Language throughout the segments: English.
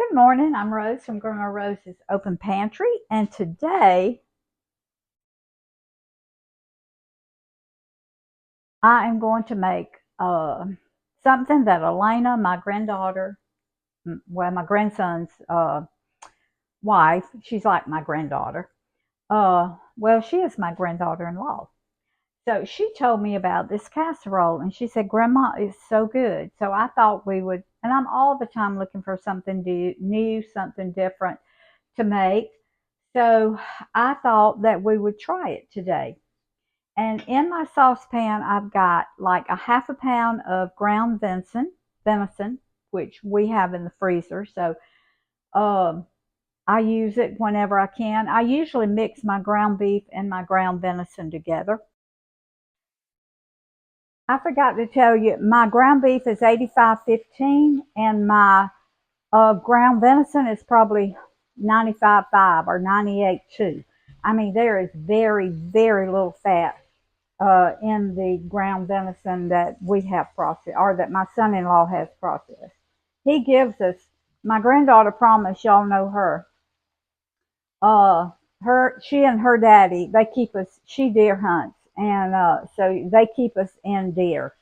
Good morning, I'm Rose from Grandma Rose's Open Pantry, and today I am going to make something that Alana, my granddaughter, well, my grandson's wife, she's like my granddaughter. Well, she is my granddaughter-in-law. So she told me about this casserole, and she said, Grandma, it's so good. So I thought we would, and I'm all the time looking for something new, something different to make. So I thought that we would try it today. And in my saucepan, I've got like a half a pound of ground venison, which we have in the freezer. So um, I use it whenever I can. I usually mix my ground beef and my ground venison together. I forgot to tell you, my ground beef is 85.15, and my ground venison is probably 95.5 or 98.2. I mean, there is very, very little fat in the ground venison that we have processed, or that my son-in-law has processed. He gives us, my granddaughter promised, y'all know her. She and her daddy, they keep us, she deer hunts, and so they keep us in deer.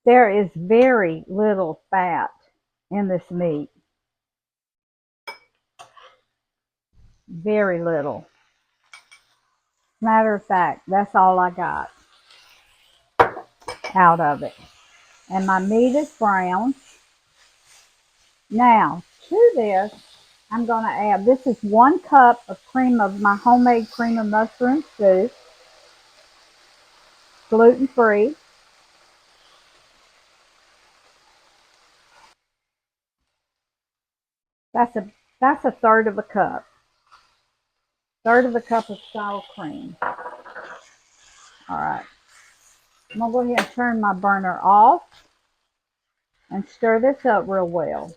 There is very little fat in this meat. Very little. Matter of fact, that's all I got out of it. And my meat is brown. Now, to this, I'm going to add, this is 1 cup of cream of my homemade cream of mushroom soup, gluten-free. That's a third of a cup. Third of a cup of sour cream. All right. I'm going to go ahead and turn my burner off and stir this up real well.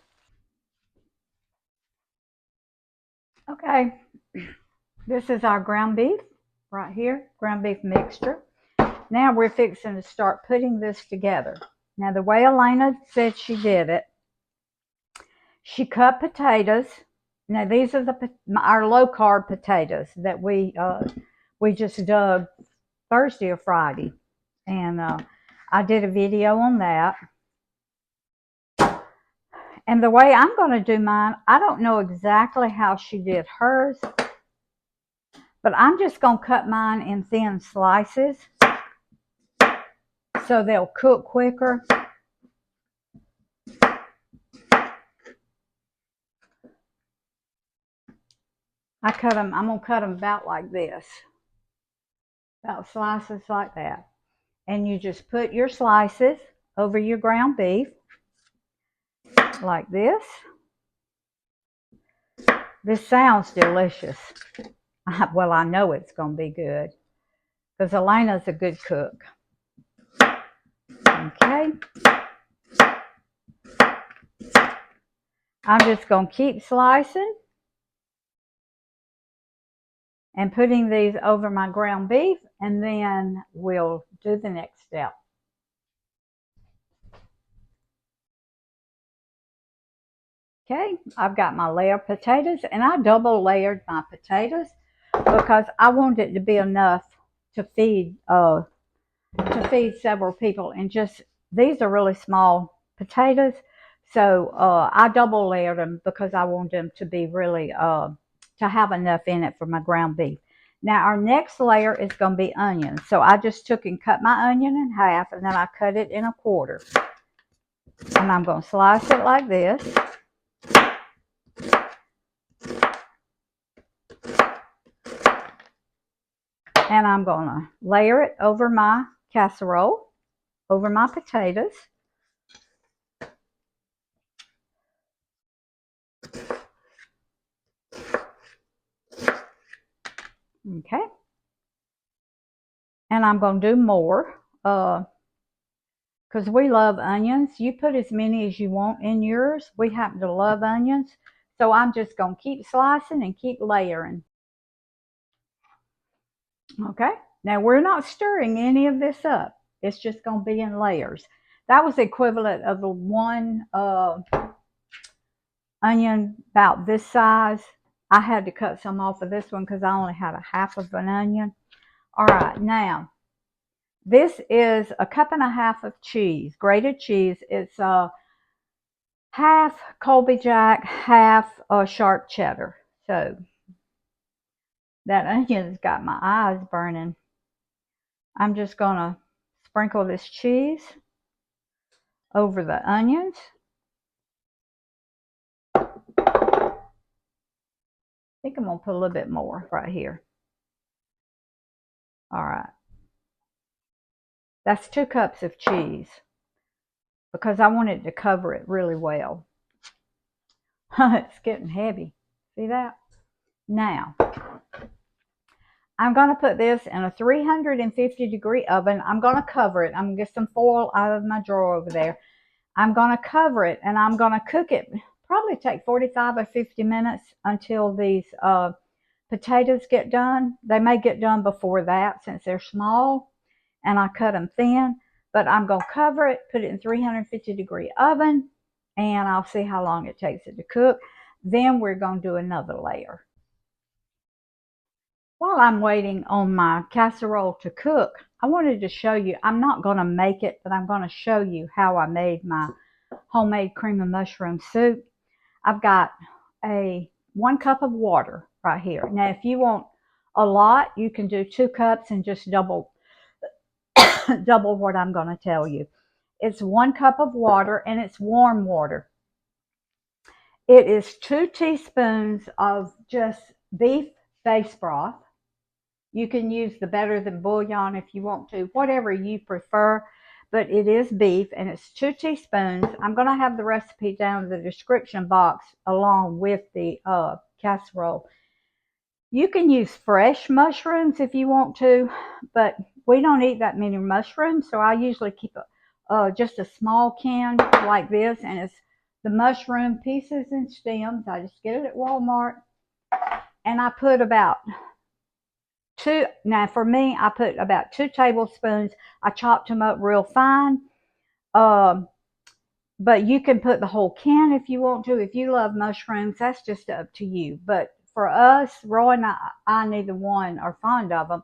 Okay. This is our ground beef right here, ground beef mixture. Now we're fixing to start putting this together. Now the way Alana said she did it, she cut potatoes. Now these are our low carb potatoes that we just dug Thursday or Friday, and I did a video on that. And the way I'm going to do mine, I don't know exactly how she did hers, but I'm just going to cut mine in thin slices so they'll cook quicker. I'm going to cut them about like this, about slices like that. And you just put your slices over your ground beef like this. This sounds delicious. Well, I know it's going to be good because Elena's a good cook. Okay. I'm just going to keep slicing and putting these over my ground beef, and then we'll do the next step. Okay, I've got my layered potatoes, and I double layered my potatoes because I want it to be enough to feed several people. And just, these are really small potatoes, so I double layered them because I want them to be really to have enough in it for my ground beef. Now our next layer is going to be onions. So I just took and cut my onion in half, and then I cut it in a quarter. And I'm going to slice it like this. And I'm going to layer it over my casserole, over my potatoes. Okay. And I'm going to do more because we love onions. You put as many as you want in yours. We happen to love onions. So I'm just going to keep slicing and keep layering. Okay, now we're not stirring any of this up. It's just going to be in layers. That was the equivalent of the one onion about this size. I had to cut some off of this one because I only had a half of an onion. All right, now this is a cup and a half of cheese, grated cheese. It's half Colby Jack, half sharp cheddar. So that onion's got my eyes burning. I'm just gonna sprinkle this cheese over the onions. I think I'm gonna put a little bit more right here. All right, that's 2 cups of cheese because I wanted to cover it really well. It's getting heavy. See that? Now, I'm going to put this in a 350-degree oven. I'm going to cover it. I'm going to get some foil out of my drawer over there. I'm going to cover it and I'm going to cook it. Probably take 45 or 50 minutes until these potatoes get done. They may get done before that since they're small and I cut them thin. But I'm going to cover it, put it in 350-degree oven, and I'll see how long it takes it to cook. Then we're going to do another layer. While I'm waiting on my casserole to cook, I wanted to show you, I'm not going to make it, but I'm going to show you how I made my homemade cream of mushroom soup. I've got 1 cup of water right here. Now, if you want a lot, you can do 2 cups and just double what I'm going to tell you. It's 1 cup of water and it's warm water. It is 2 teaspoons of just beef base broth. You can use the better than bouillon if you want to, whatever you prefer, but it is beef and it's 2 teaspoons. I'm going to have the recipe down in the description box along with the casserole. You can use fresh mushrooms if you want to, but we don't eat that many mushrooms, so I usually keep just a small can like this, and it's the mushroom pieces and stems. I just get it at Walmart, and I put about 2. Now for me, I put about 2 tablespoons. I chopped them up real fine. But you can put the whole can if you want to. If you love mushrooms, that's just up to you. But for us, Roy and I neither one are fond of them.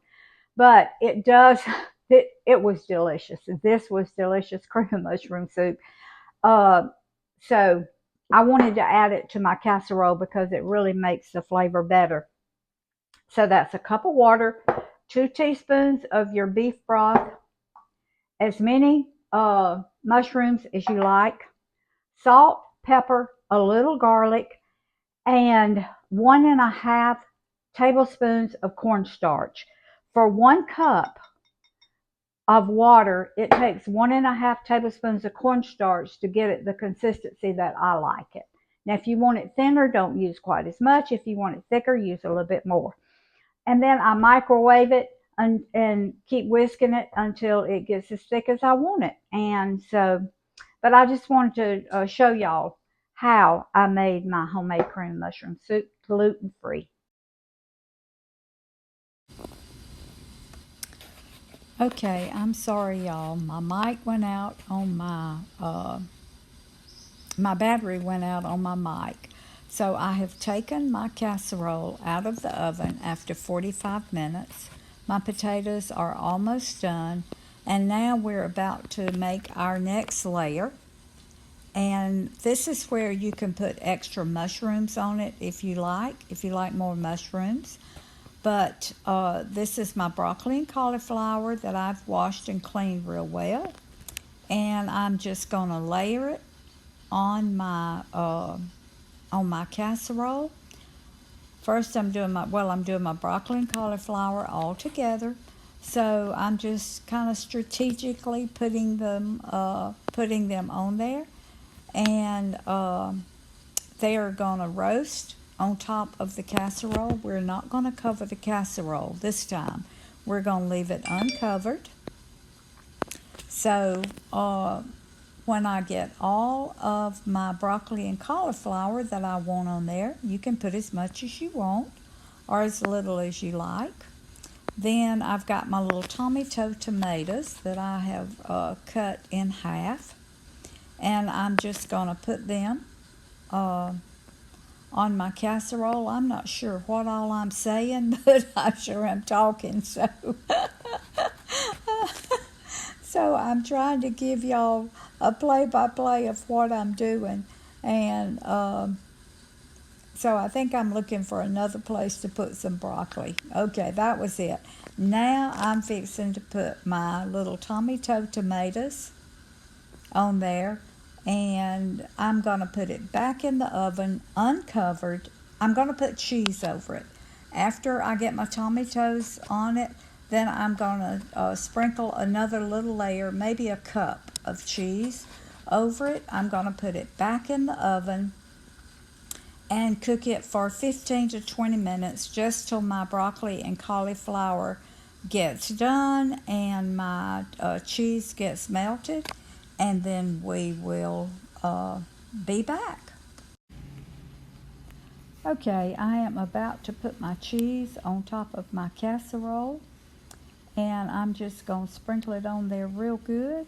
But it does, it was delicious. This was delicious cream of mushroom soup. Uh, so I wanted to add it to my casserole because it really makes the flavor better. So that's a cup of water, 2 teaspoons of your beef broth, as many mushrooms as you like, salt, pepper, a little garlic, and 1.5 tablespoons of cornstarch. For 1 cup of water, it takes 1.5 tablespoons of cornstarch to get it the consistency that I like it. Now, if you want it thinner, don't use quite as much. If you want it thicker, use a little bit more. And then I microwave it and keep whisking it until it gets as thick as I want it. And so, but I just wanted to show y'all how I made my homemade cream mushroom soup gluten-free. Okay, I'm sorry, y'all. My mic went out on my battery went out on my mic. So I have taken my casserole out of the oven after 45 minutes. My potatoes are almost done, and now we're about to make our next layer. And this is where you can put extra mushrooms on it if you like more mushrooms. But this is my broccoli and cauliflower that I've washed and cleaned real well. And I'm just going to layer it on my casserole. First, I'm doing my broccoli and cauliflower all together. So I'm just kind of strategically putting them on there, and they are going to roast on top of the casserole. We're not going to cover the casserole this time. We're going to leave it uncovered. So when I get all of my broccoli and cauliflower that I want on there, you can put as much as you want or as little as you like. Then I've got my little tomato tomatoes that I have cut in half. And I'm just going to put them on my casserole. I'm not sure what all I'm saying, but I sure am talking. So I'm trying to give y'all a play-by-play of what I'm doing. And so I think I'm looking for another place to put some broccoli. Okay, that was it. Now I'm fixing to put my little tomato tomatoes on there, and I'm going to put it back in the oven uncovered. I'm going to put cheese over it. After I get my tomatoes on it, then I'm going to sprinkle another little layer, maybe a cup of cheese over it. I'm going to put it back in the oven and cook it for 15 to 20 minutes, just till my broccoli and cauliflower gets done and my cheese gets melted, and then we will be back. Okay, I am about to put my cheese on top of my casserole, and I'm just going to sprinkle it on there real good.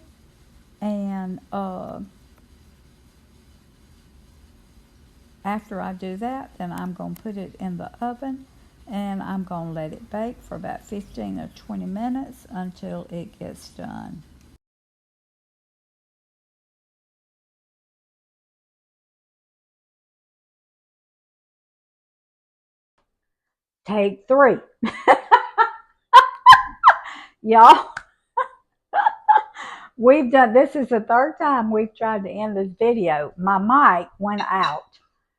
And after I do that, then I'm going to put it in the oven, and I'm going to let it bake for about 15 or 20 minutes until it gets done. Take 3. Y'all, we've done, this is the third time we've tried to end this video. My mic went out.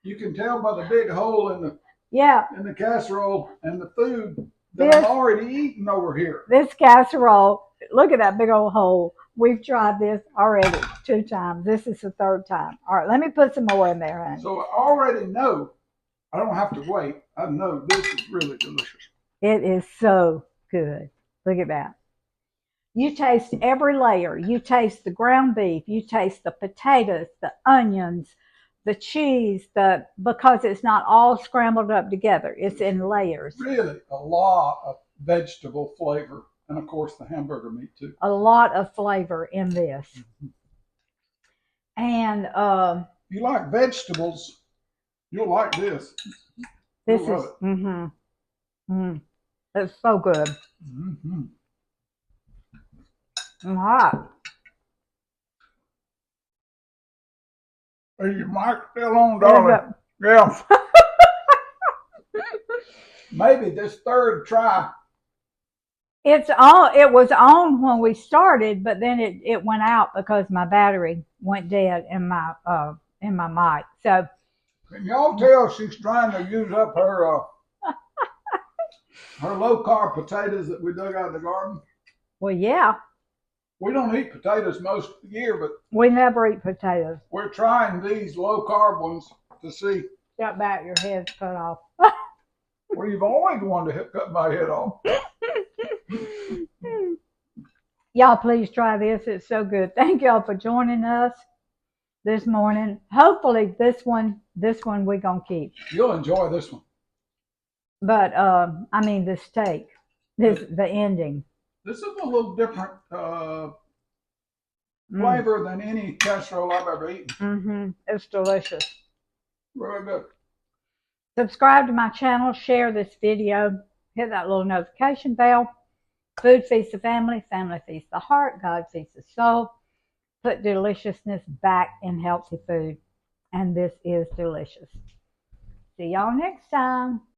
You can tell by the big hole in the casserole and the food that I've already eaten over here. This casserole, look at that big old hole. We've tried this already 2 times. This is the 3rd time. All right, let me put some more in there, honey. So I already know. I don't have to wait. I know this is really delicious. It is so good. Look at that. You taste every layer. You taste the ground beef. You taste the potatoes, the onions, the cheese, because it's not all scrambled up together. It's in layers. Really, a lot of vegetable flavor, and of course the hamburger meat too. A lot of flavor in this. And if you like vegetables, you'll like this. This is it's so good. Hot. Is your mic still on, darling? Yeah. Maybe this 3rd try. It's on. It was on when we started, but then it went out because my battery went dead in my mic. So can y'all tell she's trying to use up her her low carb potatoes that we dug out of the garden? Well, yeah. We don't eat potatoes most of the year, but we never eat potatoes. We're trying these low carb ones to see. Got back, your head's cut off. Well, you've always wanted to cut my head off. Y'all, please try this. It's so good. Thank y'all for joining us this morning. Hopefully, this one we're gonna keep. You'll enjoy this one. But I mean, the steak, the ending. This is a little different flavor than any casserole I've ever eaten. It's delicious. Really good. Subscribe to my channel, share this video, hit that little notification bell. Food feeds the family, family feeds the heart, God feeds the soul. Put deliciousness back in healthy food, and this is delicious. See y'all next time.